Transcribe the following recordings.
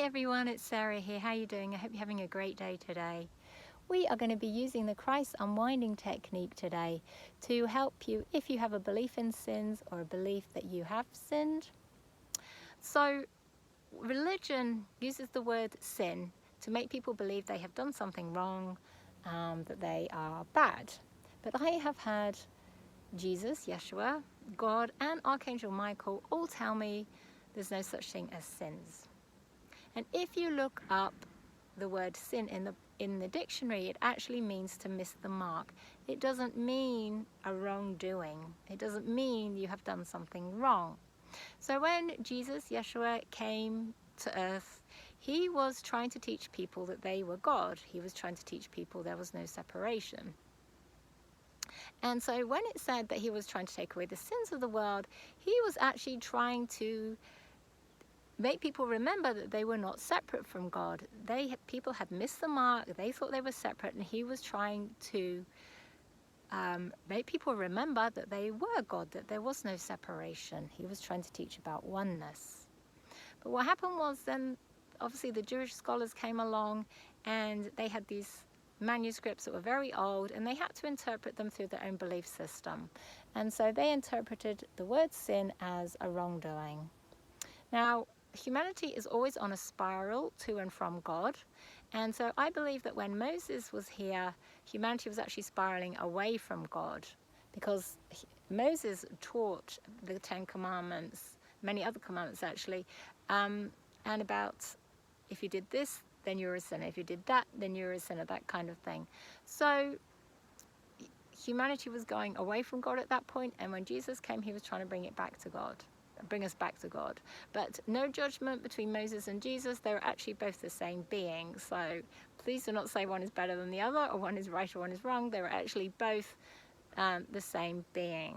everyone, it's Sarah here. How are you doing? I hope you're having a great day today. We are going to be using the Christ unwinding technique today to help you if you have a belief in sins or a belief that you have sinned. So religion uses the word sin to make people believe they have done something wrong, that they are bad. But I have had Jesus, Yeshua, God and Archangel Michael all tell me there's no such thing as sins. And if you look up the word sin in the dictionary, it actually means to miss the mark. It doesn't mean a wrongdoing. It doesn't mean you have done something wrong. So when Jesus, Yeshua, came to earth, he was trying to teach people that they were God. He was trying to teach people there was no separation. And so when it said that he was trying to take away the sins of the world, he was actually trying to make people remember that they were not separate from God. People had missed the mark. They thought they were separate, and he was trying to make people remember that they were God, that there was no separation. He was trying to teach about oneness. But what happened was then, obviously, the Jewish scholars came along, and they had these manuscripts that were very old, and they had to interpret them through their own belief system. And so they interpreted the word sin as a wrongdoing. Now, humanity is always on a spiral to and from God, and so I believe that when Moses was here, humanity was actually spiraling away from God, because Moses taught the Ten Commandments, many other commandments actually, and about if you did this, then you're a sinner. If you did that, then you're a sinner, that kind of thing. So humanity was going away from God at that point, and when Jesus came, he was trying to bring us back to God. But no judgment between Moses and Jesus. They were actually both the same being. So please do not say one is better than the other, or one is right or one is wrong. They were actually both the same being.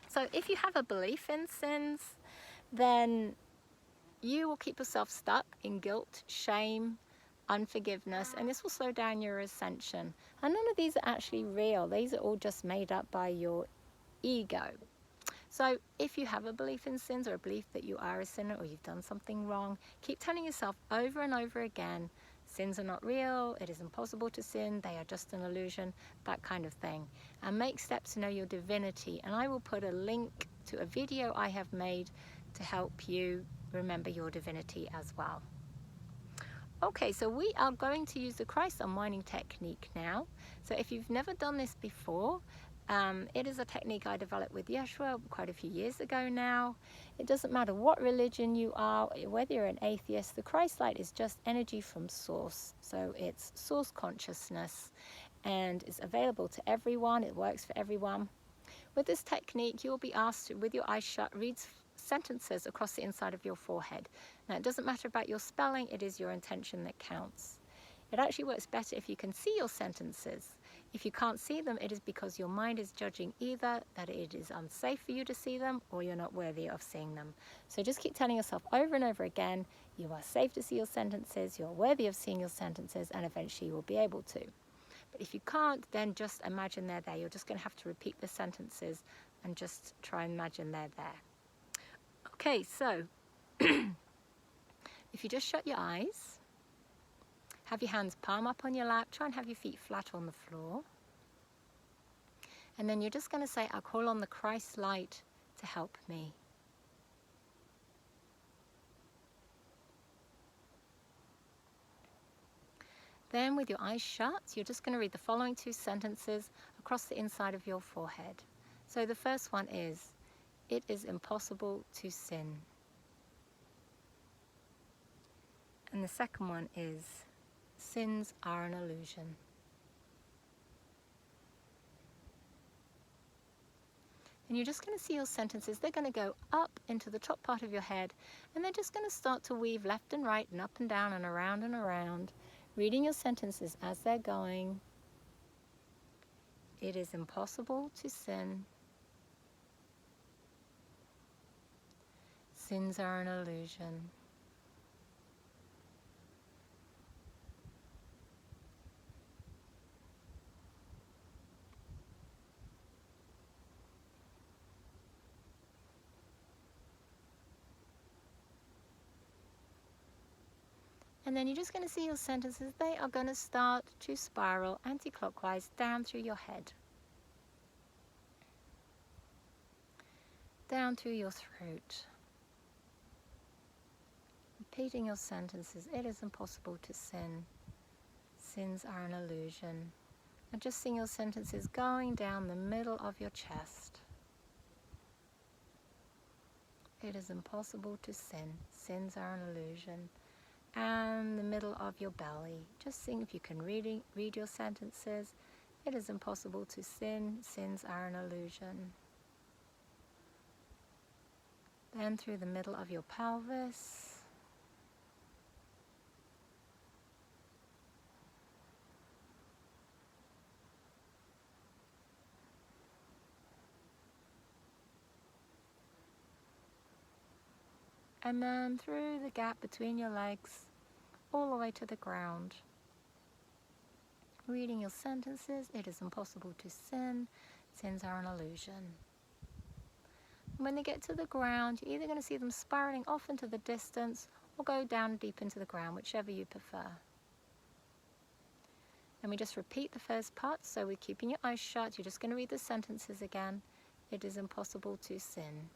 So if you have a belief in sins, then you will keep yourself stuck in guilt, shame, unforgiveness, and this will slow down your ascension. And none of these are actually real. These are all just made up by your ego. So if you have a belief in sins, or a belief that you are a sinner, or you've done something wrong, keep telling yourself over and over again, sins are not real, it is impossible to sin, they are just an illusion, that kind of thing. And make steps to know your divinity. And I will put a link to a video I have made to help you remember your divinity as well. Okay, so we are going to use the Christ unwinding technique now. So if you've never done this before, it is a technique I developed with Yeshua quite a few years ago now. It doesn't matter what religion you are, whether you're an atheist, the Christ light is just energy from source. So it's source consciousness, and it's available to everyone. It works for everyone. With this technique, you'll be asked to, with your eyes shut, read sentences across the inside of your forehead. Now, it doesn't matter about your spelling, it is your intention that counts. It actually works better if you can see your sentences. If you can't see them, it is because your mind is judging either that it is unsafe for you to see them, or you're not worthy of seeing them. So just keep telling yourself over and over again, you are safe to see your sentences, you're worthy of seeing your sentences, and eventually you will be able to. But if you can't, then just imagine they're there. You're just going to have to repeat the sentences and just try and imagine they're there. Okay, so if you just shut your eyes, have your hands palm up on your lap, try and have your feet flat on the floor. And then you're just going to say, I call on the Christ light to help me. Then with your eyes shut, you're just going to read the following two sentences across the inside of your forehead. So the first one is, it is impossible to sin. And the second one is, sins are an illusion. And you're just going to see your sentences. They're going to go up into the top part of your head, and they're just going to start to weave left and right and up and down and around, reading your sentences as they're going. It is impossible to sin. Sins are an illusion. And then you're just going to see your sentences. They are going to start to spiral anti-clockwise down through your head, down through your throat. Repeating your sentences. It is impossible to sin. Sins are an illusion. And just seeing your sentences going down the middle of your chest. It is impossible to sin. Sins are an illusion. And the middle of your belly. Just seeing if you can read your sentences. It is impossible to sin. Sins are an illusion. Then through the middle of your pelvis. And then through the gap between your legs, all the way to the ground. Reading your sentences, it is impossible to sin. Sins are an illusion. When they get to the ground, you're either going to see them spiraling off into the distance or go down deep into the ground, whichever you prefer. And we just repeat the first part, so we're keeping your eyes shut. You're just going to read the sentences again. It is impossible to sin.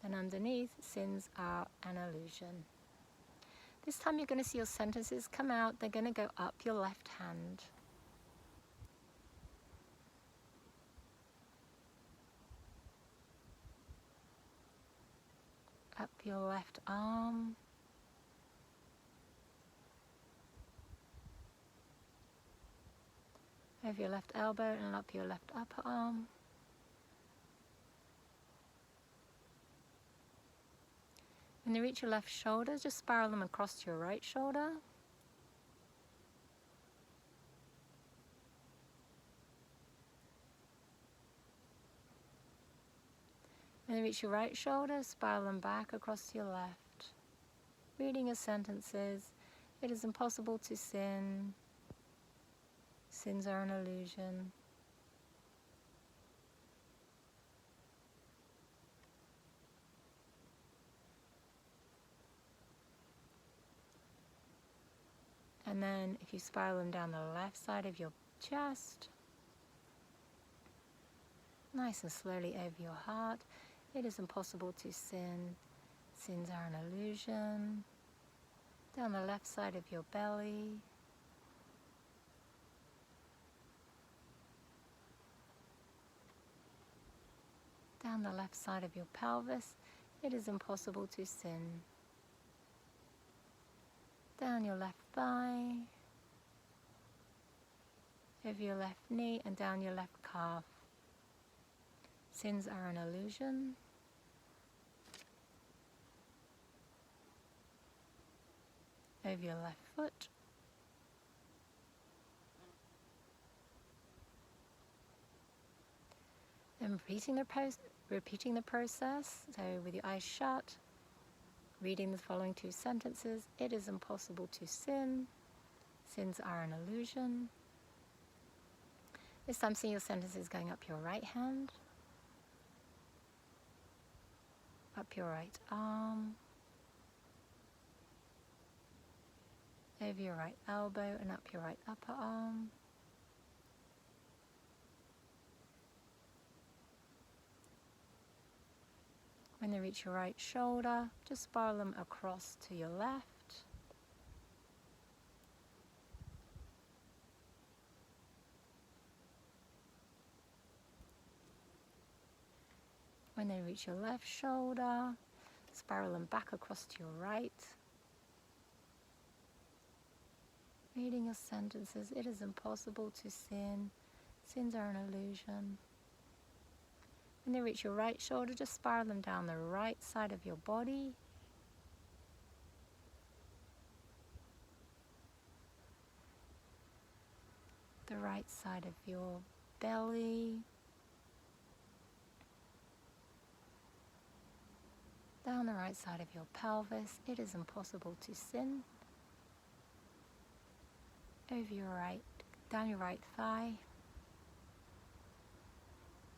And underneath, sins are an illusion. This time you're going to see your sentences come out. They're going to go up your left hand. Up your left arm. Over your left elbow and up your left upper arm. When they reach your left shoulder, just spiral them across to your right shoulder. When they reach your right shoulder, spiral them back across to your left. Reading your sentences, it is impossible to sin. Sins are an illusion. And then if you spiral them down the left side of your chest, nice and slowly over your heart, it is impossible to sin. Sins are an illusion. Down the left side of your belly. Down the left side of your pelvis, it is impossible to sin. Down your left thigh, over your left knee and down your left calf. Sins are an illusion. Over your left foot. Then repeating the process, so with your eyes shut, reading the following two sentences. It is impossible to sin. Sins are an illusion. This time see your sentences going up your right hand, up your right arm, over your right elbow and up your right upper arm. When they reach your right shoulder, just spiral them across to your left. When they reach your left shoulder, spiral them back across to your right. Reading your sentences, it is impossible to sin. Sins are an illusion. When they reach your right shoulder, just spiral them down the right side of your body. The right side of your belly. Down the right side of your pelvis. It is impossible to sin. Over your right, down your right thigh.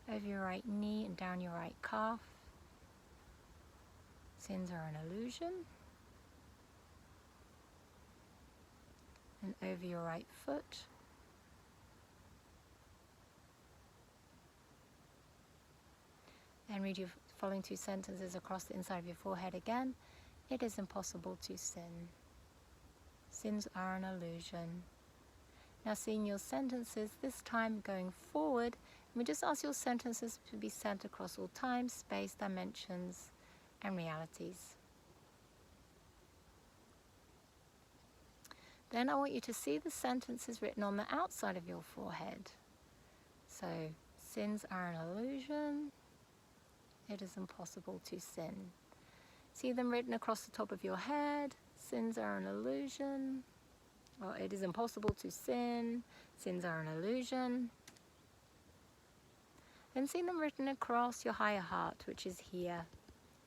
Over your right knee and down your right calf. Sins are an illusion. over your right foot. And read your following 2 sentences across the inside of your forehead again. It is impossible to sin. Sins are an illusion. Now seeing your sentences, this time going forward, we just ask your sentences to be sent across all time, space, dimensions, and realities. Then I want you to see the sentences written on the outside of your forehead. So, sins are an illusion. It is impossible to sin. See them written across the top of your head. Sins are an illusion. Or it is impossible to sin. Sins are an illusion. And see them written across your higher heart, which is here.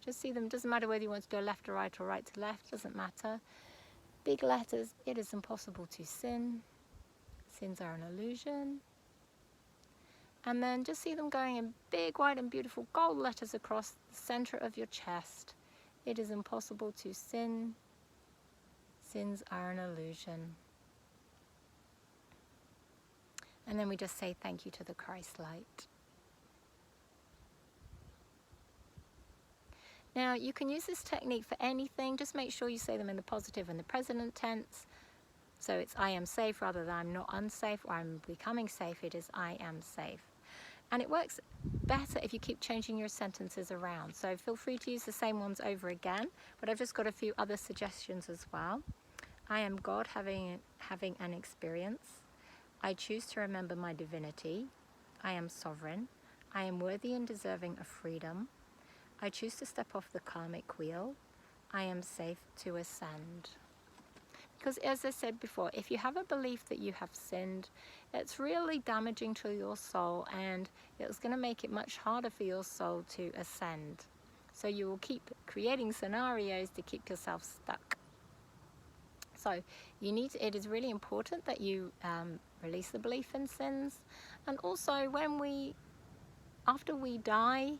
Just see them. Doesn't matter whether you want to go left to right or right to left. Doesn't matter. Big letters. It is impossible to sin. Sins are an illusion. And then just see them going in big, white and beautiful gold letters across the center of your chest. It is impossible to sin. Sins are an illusion. And then we just say thank you to the Christ light. Now you can use this technique for anything. Just make sure you say them in the positive and the present tense. So it's I am safe rather than I'm not unsafe or I'm becoming safe. It is I am safe. And it works better if you keep changing your sentences around. So feel free to use the same ones over again, but I've just got a few other suggestions as well. I am God having an experience. I choose to remember my divinity. I am sovereign. I am worthy and deserving of freedom. I choose to step off the karmic wheel. I am safe to ascend. Because as I said before, if you have a belief that you have sinned, it's really damaging to your soul, and it's going to make it much harder for your soul to ascend. So you will keep creating scenarios to keep yourself stuck. So it is really important that you release the belief in sins. And also after we die,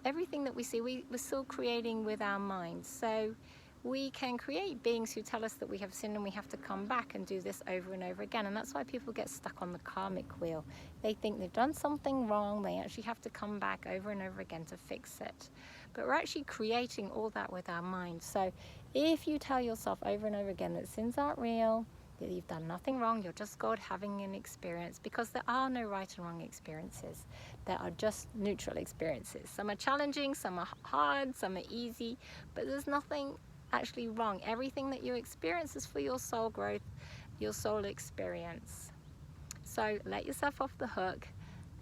everything that we see, we're still creating with our minds. So we can create beings who tell us that we have sinned and we have to come back and do this over and over again. And that's why people get stuck on the karmic wheel. They think they've done something wrong. They actually have to come back over and over again to fix it. But we're actually creating all that with our minds. So if you tell yourself over and over again that sins aren't real, that you've done nothing wrong, you're just God having an experience, because there are no right and wrong experiences. There are just neutral experiences. Some are challenging, some are hard, some are easy, but there's nothing actually wrong. Everything that you experience is for your soul growth, your soul experience. So let yourself off the hook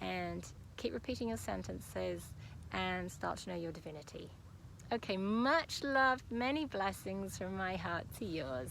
and keep repeating your sentences and start to know your divinity. Okay, much love, many blessings from my heart to yours.